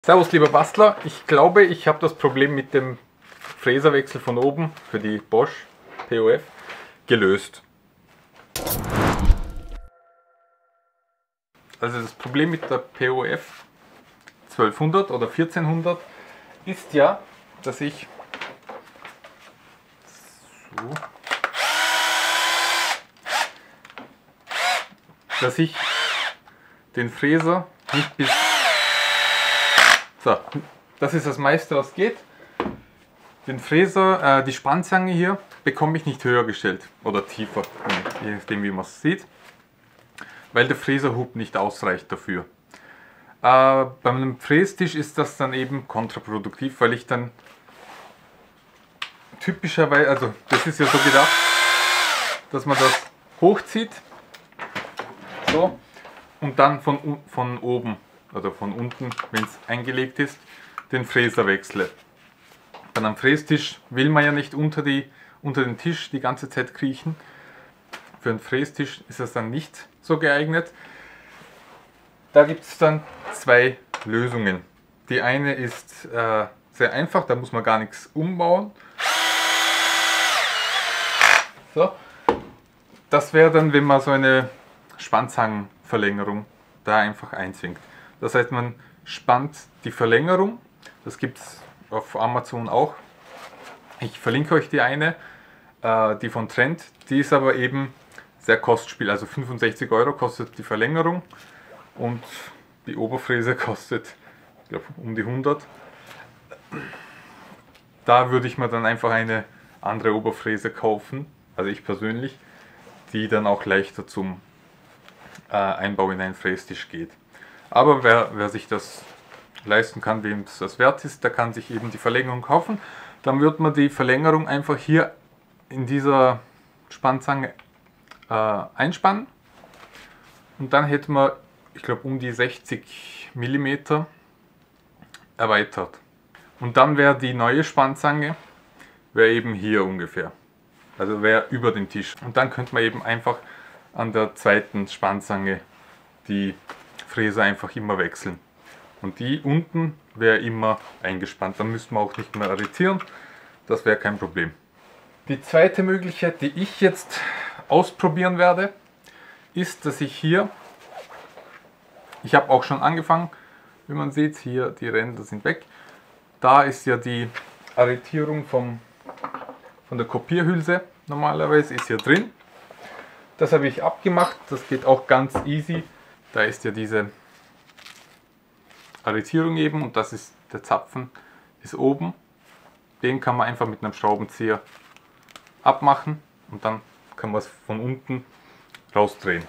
Servus lieber Bastler, ich glaube, ich habe das Problem mit dem Fräserwechsel von oben für die Bosch POF gelöst. Also das Problem mit der POF 1200 oder 1400 ist ja, dass ich den Fräser nicht bis... So, das ist das meiste, was geht. Den Fräser, die Spannzange hier, bekomme ich nicht höher gestellt oder tiefer, je nachdem wie man es sieht, weil der Fräserhub nicht ausreicht dafür. Bei einem Frästisch ist das dann eben kontraproduktiv, weil ich dann typischerweise, also das ist ja so gedacht, dass man das hochzieht, so, und dann von oben oder von unten, wenn es eingelegt ist, den Fräser wechsle. Bei einem Frästisch will man ja nicht unter den Tisch die ganze Zeit kriechen. Für einen Frästisch ist das dann nicht so geeignet. Da gibt es dann zwei Lösungen. Die eine ist sehr einfach, da muss man gar nichts umbauen. So. Das wäre dann, wenn man so eine Spannzangenverlängerung da einfach einzwingt. Das heißt, man spannt die Verlängerung, das gibt es auf Amazon auch. Ich verlinke euch die eine, die von Trend, die ist aber eben sehr kostspiel, also 65 € kostet die Verlängerung und die Oberfräse kostet, ich glaube, um die 100. Da würde ich mir dann einfach eine andere Oberfräse kaufen, also ich persönlich, die dann auch leichter zum Einbau in einen Frästisch geht. Aber wer sich das leisten kann, wem es das wert ist, der kann sich eben die Verlängerung kaufen. Dann wird man die Verlängerung einfach hier in dieser Spannzange einspannen. Und dann hätte man, ich glaube, um die 60 mm erweitert. Und dann wäre die neue Spannzange eben hier ungefähr. Also wäre über dem Tisch. Und dann könnte man eben einfach an der zweiten Spannzange die Fräser einfach immer wechseln. Und die unten wäre immer eingespannt. Dann müsste man auch nicht mehr arretieren. Das wäre kein Problem. Die zweite Möglichkeit, die ich jetzt ausprobieren werde, ist, dass ich habe auch schon angefangen, wie man sieht, hier die Ränder sind weg. Da ist ja die Arretierung von der Kopierhülse normalerweise ist hier drin. Das habe ich abgemacht, das geht auch ganz easy. Da ist ja diese Arretierung eben und das ist der Zapfen, ist oben. Den kann man einfach mit einem Schraubenzieher abmachen und dann kann man es von unten rausdrehen.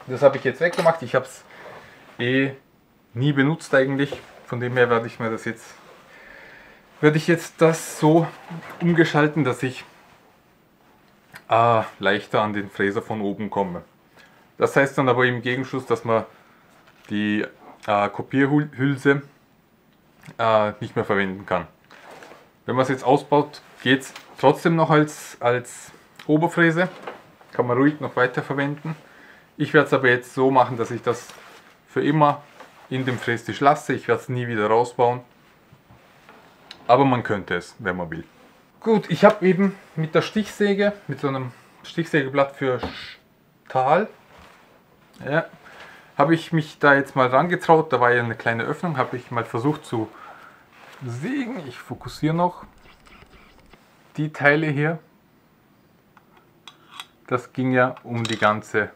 Das habe ich jetzt weggemacht. Ich habe es nie benutzt eigentlich. Von dem her werde ich jetzt das so umgestalten, dass ich leichter an den Fräser von oben komme. Das heißt dann aber im Gegenschluss, dass man die Kopierhülse nicht mehr verwenden kann. Wenn man es jetzt ausbaut, geht es trotzdem noch als Oberfräse. Kann man ruhig noch weiter verwenden. Ich werde es aber jetzt so machen, dass ich das für immer in dem Frästisch lasse. Ich werde es nie wieder rausbauen. Aber man könnte es, wenn man will. Gut, ich habe eben mit der Stichsäge, mit so einem Stichsägeblatt für Stahl, ja, habe ich mich da jetzt mal rangetraut. Da war ja eine kleine Öffnung, habe ich mal versucht zu sägen. Ich fokussiere noch. Die Teile hier, das ging ja um den ganzen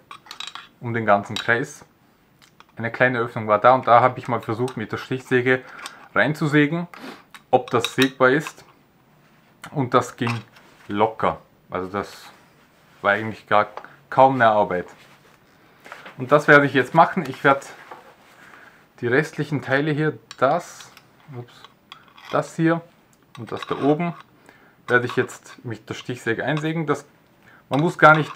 Kreis. Eine kleine Öffnung war da und da habe ich mal versucht mit der Stichsäge reinzusägen, ob das sägbar ist. Und das ging locker. Also das war eigentlich kaum eine Arbeit. Und das werde ich jetzt machen. Ich werde die restlichen Teile hier, das hier und das da oben, werde ich jetzt mit der Stichsäge einsägen. Man muss gar nicht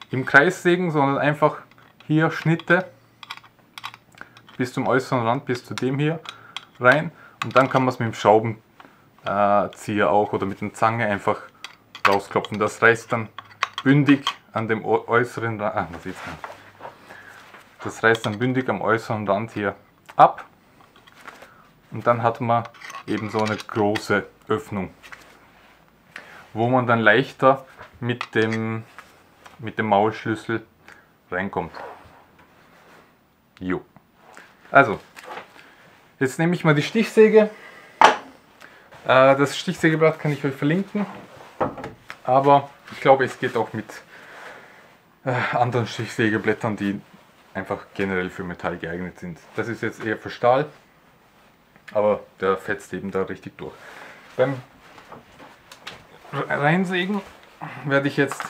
im Kreis sägen, sondern einfach hier Schnitte bis zum äußeren Rand, bis zu dem hier rein. Und dann kann man es mit dem Schraubenzieher auch oder mit der Zange einfach rausklopfen. Das reißt dann bündig an dem äußeren Rand. Das reißt dann bündig am äußeren Rand hier ab und dann hat man eben so eine große Öffnung, wo man dann leichter mit dem Maulschlüssel reinkommt. Jo. Also, jetzt nehme ich mal die Stichsäge. Das Stichsägeblatt kann ich euch verlinken, aber ich glaube, es geht auch mit anderen Stichsägeblättern, die einfach generell für Metall geeignet sind. Das ist jetzt eher für Stahl, aber der fetzt eben da richtig durch. Beim Reinsägen werde ich jetzt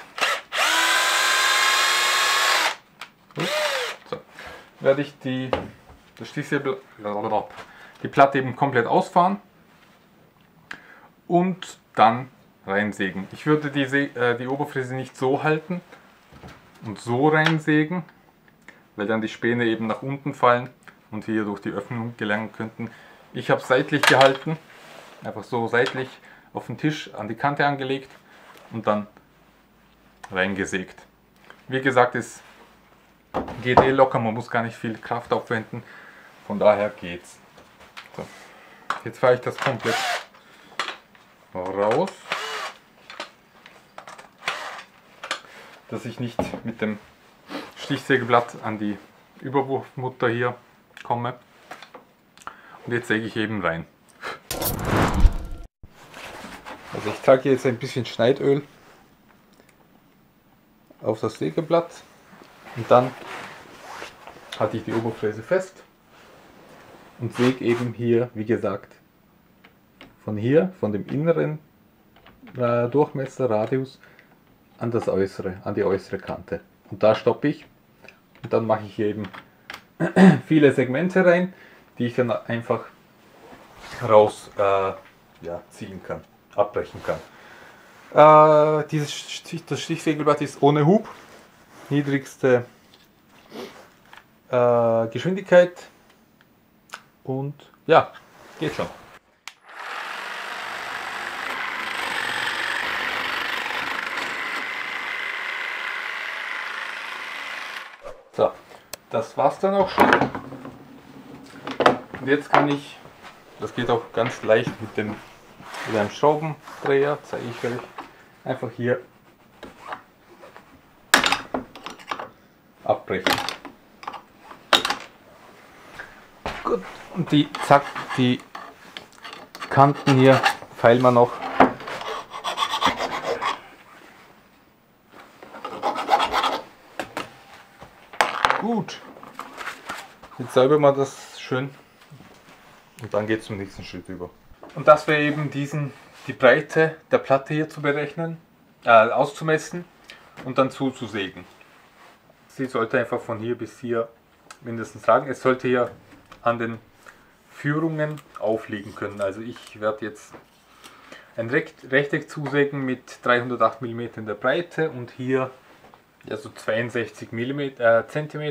die Platte eben komplett ausfahren und dann reinsägen. Ich würde die Oberfräse nicht so halten und so reinsägen, weil dann die Späne eben nach unten fallen und hier durch die Öffnung gelangen könnten. Ich habe seitlich gehalten, einfach so seitlich auf den Tisch an die Kante angelegt und dann reingesägt. Wie gesagt, es geht eh locker, man muss gar nicht viel Kraft aufwenden, von daher geht's. So. Jetzt fahre ich das komplett raus, dass ich nicht mit dem Stichsägeblatt an die Überwurfmutter hier komme. Und jetzt säge ich eben rein. Also ich trage jetzt ein bisschen Schneidöl auf das Sägeblatt und dann halte ich die Oberfräse fest und säge eben hier, wie gesagt, von hier, von dem inneren Durchmesser, Radius, an die äußere Kante. Und da stoppe ich und dann mache ich hier eben viele Segmente rein, die ich dann einfach raus ziehen kann, abbrechen kann. Das Stichsägeblatt ist ohne Hub, niedrigste Geschwindigkeit und ja, geht schon. So, das war's dann auch schon. Und jetzt kann ich, das geht auch ganz leicht mit einem Schraubendreher, zeige ich euch, einfach hier abbrechen. Gut, und die Kanten hier feilen wir noch. Gut, jetzt säubern wir das schön und dann geht es zum nächsten Schritt über. Und das wäre eben die Breite der Platte hier zu berechnen, auszumessen und dann zuzusägen. Sie sollte einfach von hier bis hier mindestens ragen. Es sollte hier an den Führungen aufliegen können. Also ich werde jetzt ein Rechteck zusägen mit 308 mm in der Breite und hier so 62 cm.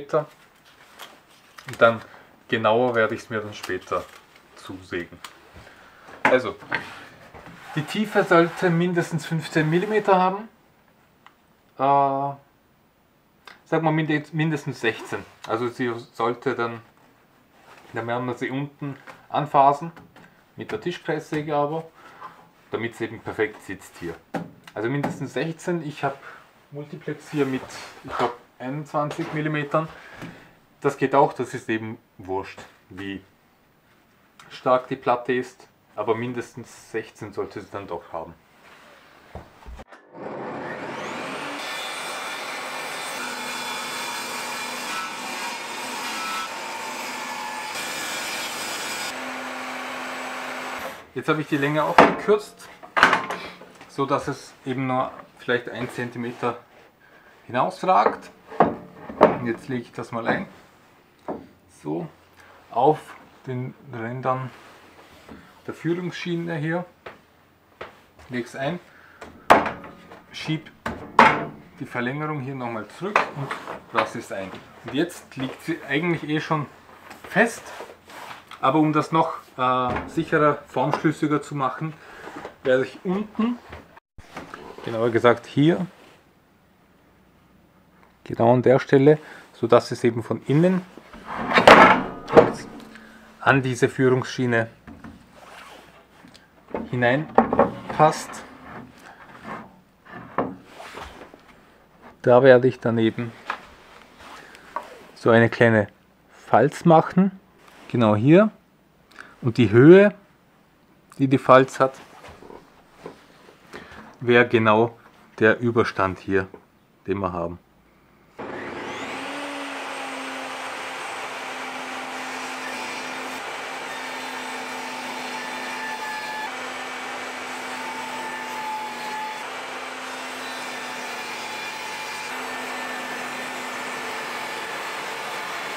Und dann genauer werde ich es mir dann später zusägen. Also, die Tiefe sollte mindestens 15 mm haben. Sagen wir mindestens 16. Also sie sollte dann werden wir sie unten anfasen, mit der Tischkreissäge aber, damit es eben perfekt sitzt hier. Also mindestens 16. Ich habe Multiplex hier mit, ich glaube, 21 mm. Das geht auch, das ist eben wurscht, wie stark die Platte ist, aber mindestens 16 sollte sie dann doch haben. Jetzt habe ich die Länge auch gekürzt, so dass es eben nur vielleicht 1 cm hinausragt. Und jetzt lege ich das mal ein, so auf den Rändern der Führungsschiene hier, lege es ein, schiebe die Verlängerung hier nochmal zurück und lasse es ein. Und jetzt liegt sie eigentlich eh schon fest, aber um das noch sicherer, formschlüssiger zu machen, werde ich unten, genauer gesagt hier, genau an der Stelle, so dass es eben von innen an diese Führungsschiene hineinpasst. Da werde ich daneben so eine kleine Falz machen, genau hier, und die Höhe, die die Falz hat, wäre genau der Überstand hier, den wir haben.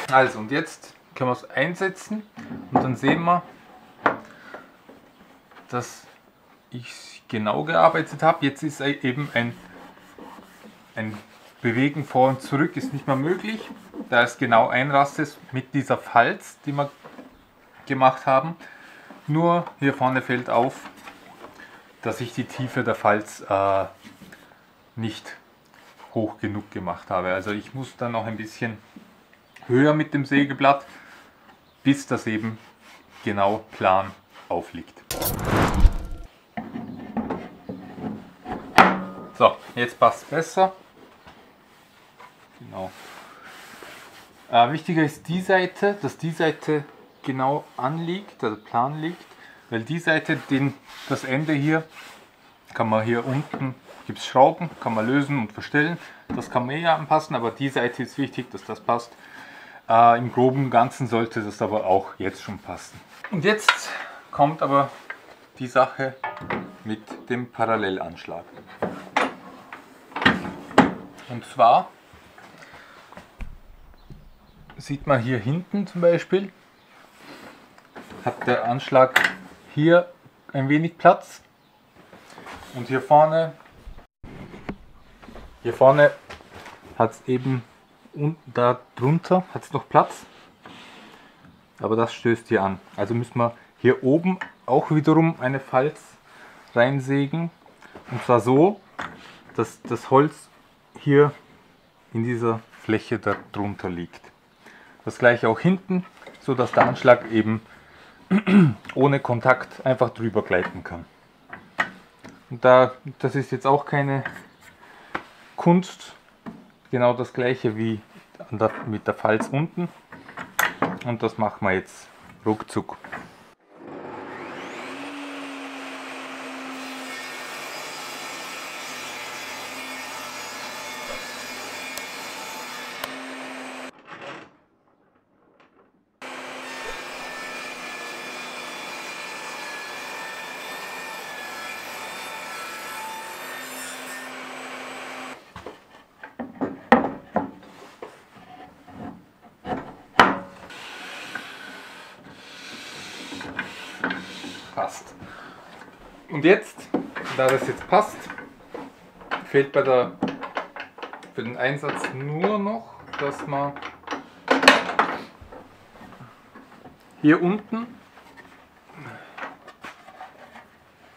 Also, und jetzt können wir es einsetzen und dann sehen wir, dass ich genau gearbeitet habe. Jetzt ist eben ein Bewegen vor und zurück ist nicht mehr möglich, da es genau einrastet mit dieser Falz, die wir gemacht haben. Nur hier vorne fällt auf, dass ich die Tiefe der Falz nicht hoch genug gemacht habe. Also ich muss dann noch ein bisschen höher mit dem Sägeblatt, bis das eben genau plan aufliegt. So, jetzt passt es besser. Genau. Wichtiger ist die Seite, dass die Seite genau anliegt, also plan liegt, weil die Seite, das Ende hier, kann man hier unten, gibt es Schrauben, kann man lösen und verstellen. Das kann man eher anpassen, aber die Seite ist wichtig, dass das passt. Im groben Ganzen sollte das aber auch jetzt schon passen. Und jetzt kommt aber die Sache mit dem Parallelanschlag. Und zwar sieht man hier hinten zum Beispiel, hat der Anschlag hier ein wenig Platz und hier vorne hat es eben unten da drunter hat es noch Platz, aber das stößt hier an. Also müssen wir hier oben auch wiederum eine Falz reinsägen, und zwar so, dass das Holz hier in dieser Fläche darunter liegt. Das gleiche auch hinten, so dass der Anschlag eben ohne Kontakt einfach drüber gleiten kann. Und das ist jetzt auch keine Kunst, genau das gleiche wie mit der Falz unten, und das machen wir jetzt ruckzuck. Passt. Und jetzt, da das jetzt passt, fehlt für den Einsatz nur noch, dass man hier unten,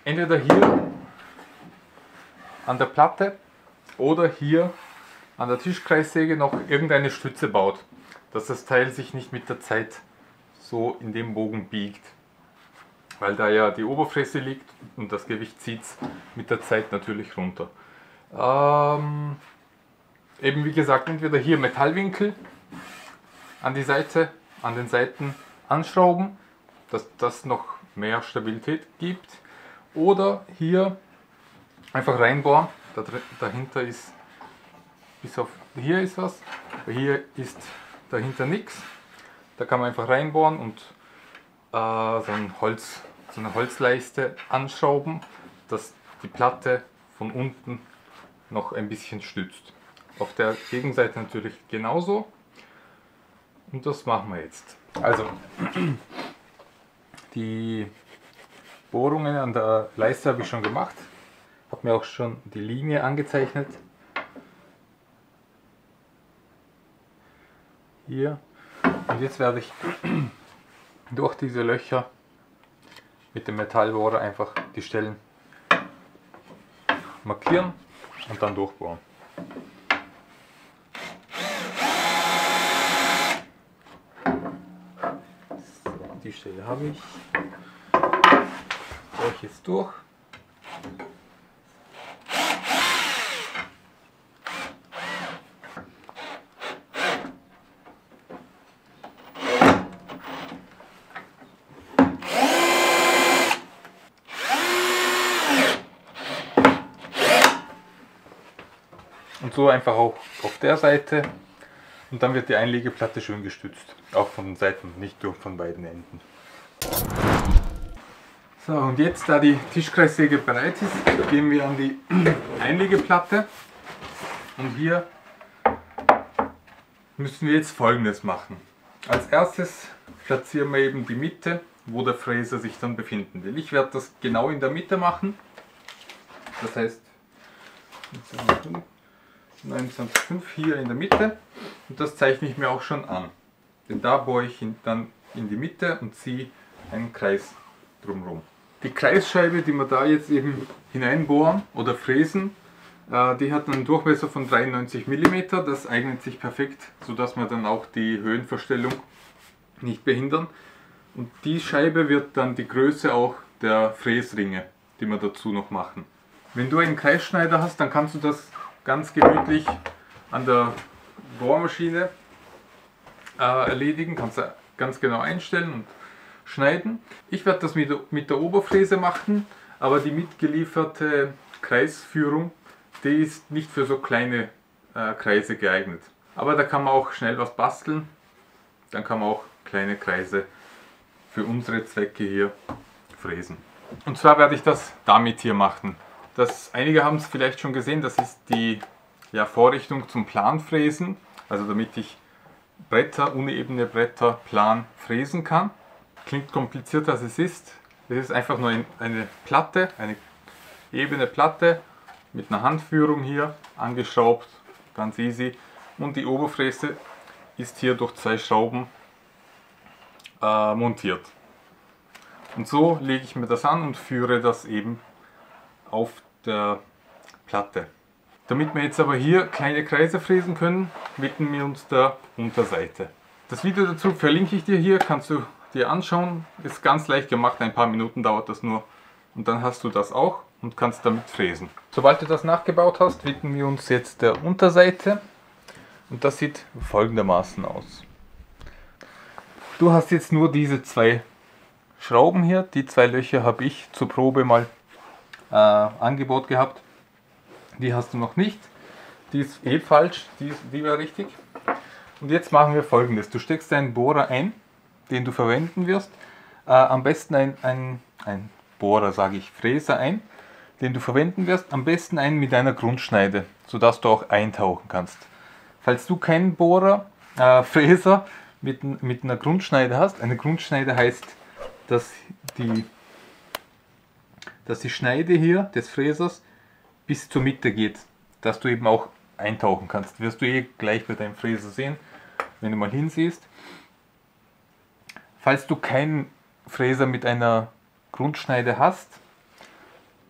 entweder hier an der Platte oder hier an der Tischkreissäge noch irgendeine Stütze baut, dass das Teil sich nicht mit der Zeit so in dem Bogen biegt. Weil da ja die Oberfläche liegt und das Gewicht zieht es mit der Zeit natürlich runter. Eben wie gesagt, entweder hier Metallwinkel an den Seiten anschrauben, dass das noch mehr Stabilität gibt, oder hier einfach reinbohren. Dahinter ist, bis auf hier ist was, hier ist dahinter nichts. Da kann man einfach reinbohren und so eine Holzleiste anschrauben, dass die Platte von unten noch ein bisschen stützt. Auf der Gegenseite natürlich genauso, und das machen wir jetzt. Also die Bohrungen an der Leiste habe ich schon gemacht, habe mir auch schon die Linie angezeichnet. Hier, und jetzt werde ich durch diese Löcher mit dem Metallbohrer einfach die Stellen markieren und dann durchbohren. So, die Stelle habe ich. Baue ich jetzt durch. Und so einfach auch auf der Seite. Und dann wird die Einlegeplatte schön gestützt. Auch von den Seiten, nicht nur von beiden Enden. So, und jetzt, da die Tischkreissäge bereit ist, gehen wir an die Einlegeplatte. Und hier müssen wir jetzt Folgendes machen. Als erstes platzieren wir eben die Mitte, wo der Fräser sich dann befinden will. Ich werde das genau in der Mitte machen. Das heißt 19,5 hier in der Mitte. Und das zeichne ich mir auch schon an. Denn da bohre ich dann in die Mitte und ziehe einen Kreis drumherum. Die Kreisscheibe, die wir da jetzt eben hineinbohren oder fräsen, die hat einen Durchmesser von 93 mm. Das eignet sich perfekt, sodass wir dann auch die Höhenverstellung nicht behindern. Und die Scheibe wird dann die Größe auch der Fräsringe, die wir dazu noch machen. Wenn du einen Kreisschneider hast, dann kannst du das ganz gemütlich an der Bohrmaschine erledigen. Kannst du ganz genau einstellen und schneiden. Ich werde das mit der Oberfräse machen, aber die mitgelieferte Kreisführung, die ist nicht für so kleine Kreise geeignet. Aber da kann man auch schnell was basteln. Dann kann man auch kleine Kreise für unsere Zwecke hier fräsen. Und zwar werde ich das damit hier machen. Einige haben es vielleicht schon gesehen, das ist die Vorrichtung zum Planfräsen. Also damit ich Bretter, unebene Bretter plan fräsen kann. Klingt komplizierter als es ist. Es ist einfach nur eine Platte, eine ebene Platte mit einer Handführung hier angeschraubt, ganz easy. Und die Oberfräse ist hier durch 2 Schrauben montiert. Und so lege ich mir das an und führe das eben auf der Platte. Damit wir jetzt aber hier kleine Kreise fräsen können, widmen wir uns der Unterseite. Das Video dazu verlinke ich dir hier, kannst du dir anschauen. Ist ganz leicht gemacht, ein paar Minuten dauert das nur. Und dann hast du das auch und kannst damit fräsen. Sobald du das nachgebaut hast, widmen wir uns jetzt der Unterseite. Und das sieht folgendermaßen aus. Du hast jetzt nur diese 2 Schrauben hier. Die 2 Löcher habe ich zur Probe mal Angebot gehabt. Die hast du noch nicht. Die ist eh falsch, die wäre richtig. Und jetzt machen wir Folgendes. Du steckst einen Bohrer ein, den du verwenden wirst. Am besten ein Bohrer, sage ich, Fräser ein, den du verwenden wirst. Am besten einen mit einer Grundschneide, sodass du auch eintauchen kannst. Falls du keinen Bohrer, Fräser mit einer Grundschneide hast, eine Grundschneide heißt, dass die Schneide hier des Fräsers bis zur Mitte geht, dass du eben auch eintauchen kannst. Wirst du eh gleich bei deinem Fräser sehen, wenn du mal hinsiehst. Falls du keinen Fräser mit einer Grundschneide hast,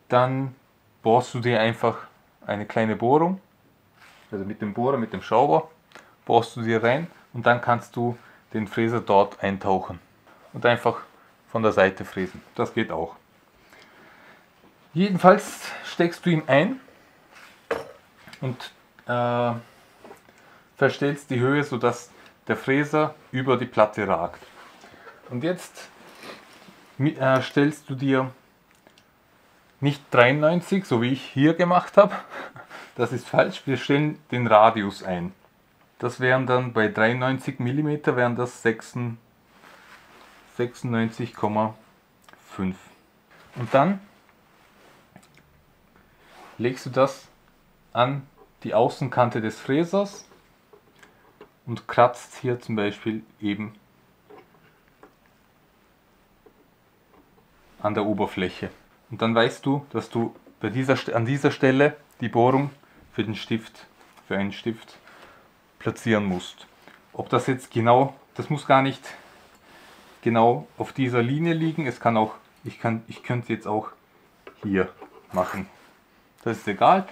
dann bohrst du dir einfach eine kleine Bohrung, also mit dem Bohrer, mit dem Schrauber, bohrst du dir rein und dann kannst du den Fräser dort eintauchen und einfach von der Seite fräsen. Das geht auch. Jedenfalls steckst du ihn ein und verstellst die Höhe, sodass der Fräser über die Platte ragt. Und jetzt stellst du dir nicht 93, so wie ich hier gemacht habe, das ist falsch, wir stellen den Radius ein. Das wären dann bei 93 mm wären das 96,5. Und dann legst du das an die Außenkante des Fräsers und kratzt hier zum Beispiel eben an der Oberfläche. Und dann weißt du, dass du an dieser Stelle die Bohrung für einen Stift platzieren musst. Ob das jetzt genau, das muss gar nicht genau auf dieser Linie liegen. Es kann auch, ich könnte es jetzt auch hier machen. Das ist egal.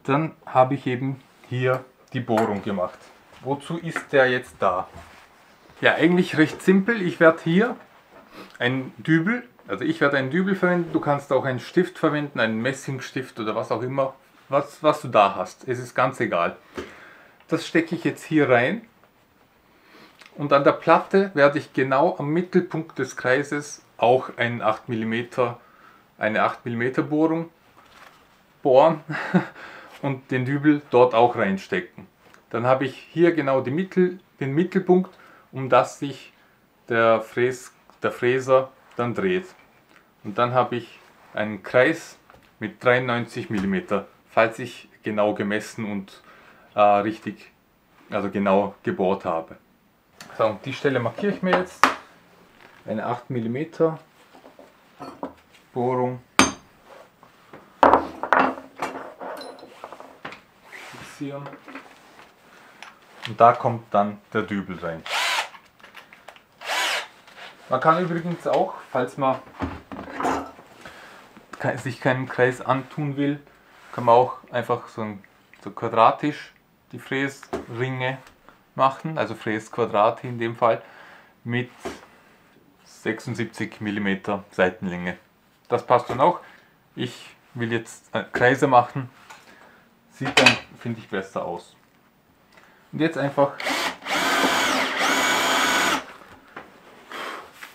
Dann habe ich eben hier die Bohrung gemacht. Wozu ist der jetzt da? Ja, eigentlich recht simpel. Ich werde hier ein Dübel, also ich werde einen Dübel verwenden, du kannst auch einen Stift verwenden, einen Messingstift oder was auch immer, was du da hast. Es ist ganz egal. Das stecke ich jetzt hier rein und an der Platte werde ich genau am Mittelpunkt des Kreises auch eine 8 mm Bohrung bohren und den Dübel dort auch reinstecken. Dann habe ich hier genau den Mittelpunkt, um das sich der Fräser dann dreht. Und dann habe ich einen Kreis mit 93 mm, falls ich genau gemessen und richtig, also genau gebohrt habe. So, und die Stelle markiere ich mir jetzt. Eine 8 mm Bohrung. Fixieren. Und da kommt dann der Dübel rein. Man kann übrigens auch, falls man sich keinen Kreis antun will, kann man auch einfach so quadratisch die Fräsringe machen, also Fräsquadrate in dem Fall, mit 76 mm Seitenlänge. Das passt dann auch. Ich will jetzt Kreise machen, sieht dann, finde ich, besser aus. Und jetzt einfach,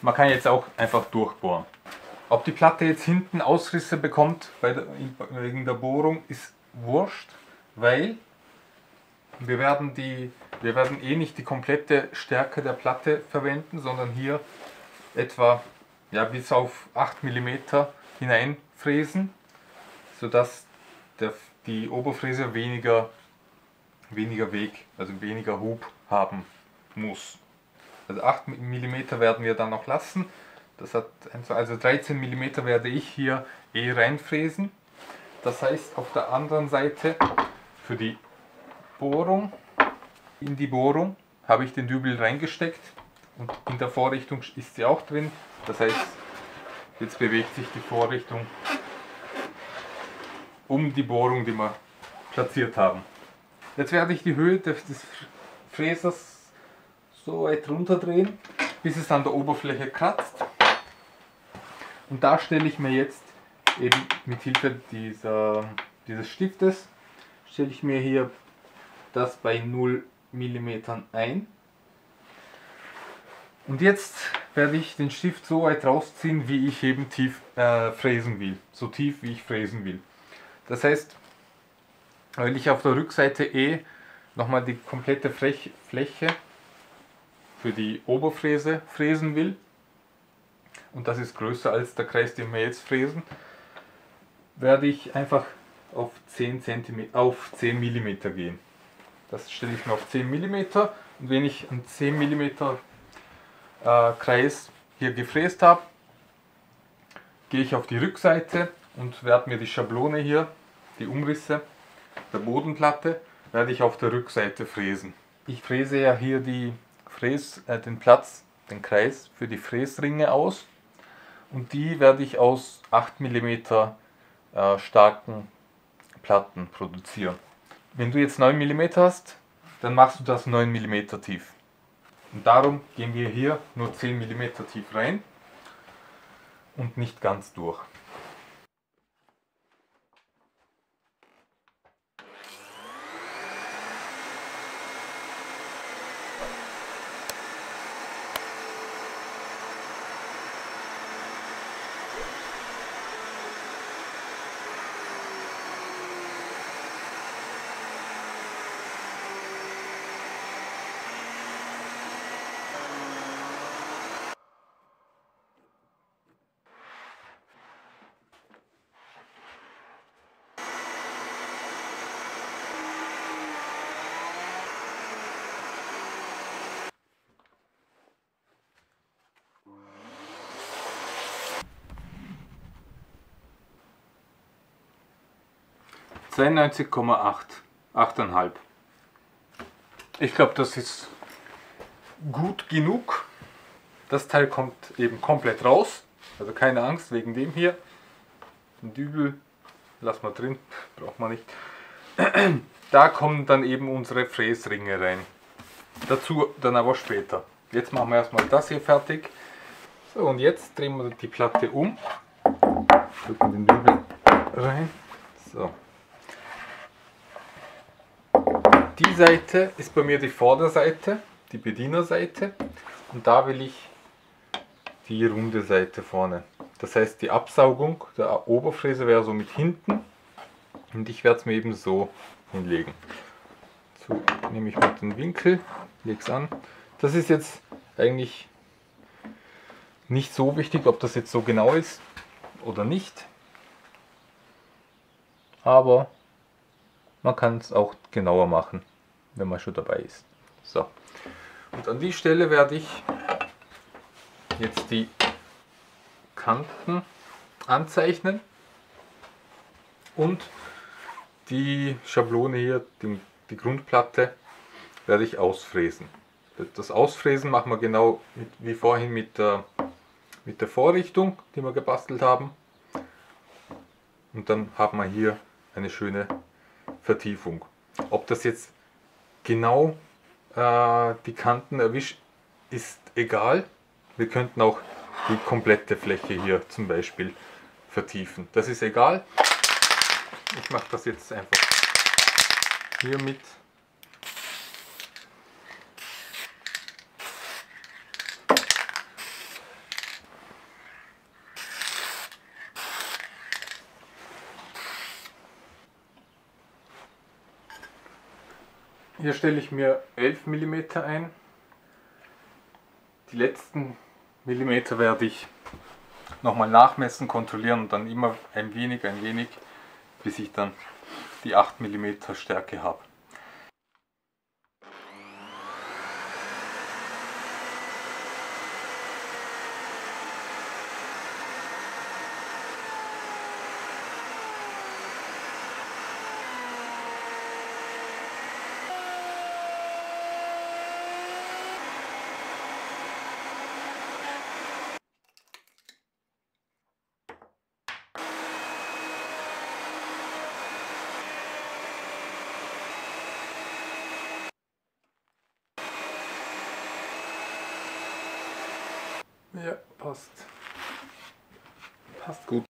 man kann jetzt auch einfach durchbohren. Ob die Platte jetzt hinten Ausrisse bekommt wegen der Bohrung, ist wurscht, weil wir werden eh nicht die komplette Stärke der Platte verwenden, sondern hier etwa bis auf 8 mm hineinfräsen, sodass die Oberfräse weniger Weg, also weniger Hub haben muss. Also 8 mm werden wir dann noch lassen. Das hat also 13 mm werde ich hier reinfräsen. Das heißt, auf der anderen Seite für die Bohrung, in die Bohrung habe ich den Dübel reingesteckt und in der Vorrichtung ist sie auch drin. Das heißt, jetzt bewegt sich die Vorrichtung um die Bohrung, die wir platziert haben. Jetzt werde ich die Höhe des Fräsers so weit runterdrehen, bis es an der Oberfläche kratzt. Und da stelle ich mir jetzt eben mit Hilfe dieses Stiftes, stelle ich mir hier das bei 0 mm ein. Und jetzt werde ich den Stift so weit rausziehen, wie ich eben tief fräsen will. So tief, wie ich fräsen will. Das heißt, weil ich auf der Rückseite nochmal die komplette Fläche für die Oberfräse fräsen will, und das ist größer als der Kreis, den wir jetzt fräsen, werde ich einfach auf 10 mm gehen. Das stelle ich mir auf 10 mm, und wenn ich einen 10 mm Kreis hier gefräst habe, gehe ich auf die Rückseite und werde mir die Schablone hier, die Umrisse der Bodenplatte, werde ich auf der Rückseite fräsen. Ich fräse ja hier den Kreis für die Fräsringe aus, und die werde ich aus 8 mm starken Platten produzieren. Wenn du jetzt 9 mm hast, dann machst du das 9 mm tief. Und darum gehen wir hier nur 10 mm tief rein und nicht ganz durch. ,8,5. Ich glaube, das ist gut genug. Das Teil kommt eben komplett raus, also keine Angst wegen dem hier. Den Dübel lassen wir drin, braucht man nicht. Da kommen dann eben unsere Fräsringe rein. Dazu dann aber später. Jetzt machen wir erstmal das hier fertig. So, und jetzt drehen wir die Platte um. Drücken den Dübel rein. So. Die Seite ist bei mir die Vorderseite, die Bedienerseite. Und da will ich die runde Seite vorne. Das heißt, die Absaugung der Oberfräse wäre so mit hinten. Und ich werde es mir eben so hinlegen. So nehme ich mal den Winkel, lege es an. Das ist jetzt eigentlich nicht so wichtig, ob das jetzt so genau ist oder nicht. Aber man kann es auch genauer machen, wenn man schon dabei ist. So. Und an die Stelle werde ich jetzt die Kanten anzeichnen und die Schablone hier, die Grundplatte, werde ich ausfräsen. Das Ausfräsen machen wir genau wie vorhin mit der Vorrichtung, die wir gebastelt haben. Und dann haben wir hier eine schöne Vertiefung. Ob das jetzt genau die Kanten erwischt, ist egal. Wir könnten auch die komplette Fläche hier zum Beispiel vertiefen. Das ist egal. Ich mache das jetzt einfach hier mit. Hier stelle ich mir 11 mm ein. Die letzten Millimeter werde ich nochmal nachmessen, kontrollieren und dann immer ein wenig, bis ich dann die 8 mm Stärke habe. Ja, passt. Passt gut.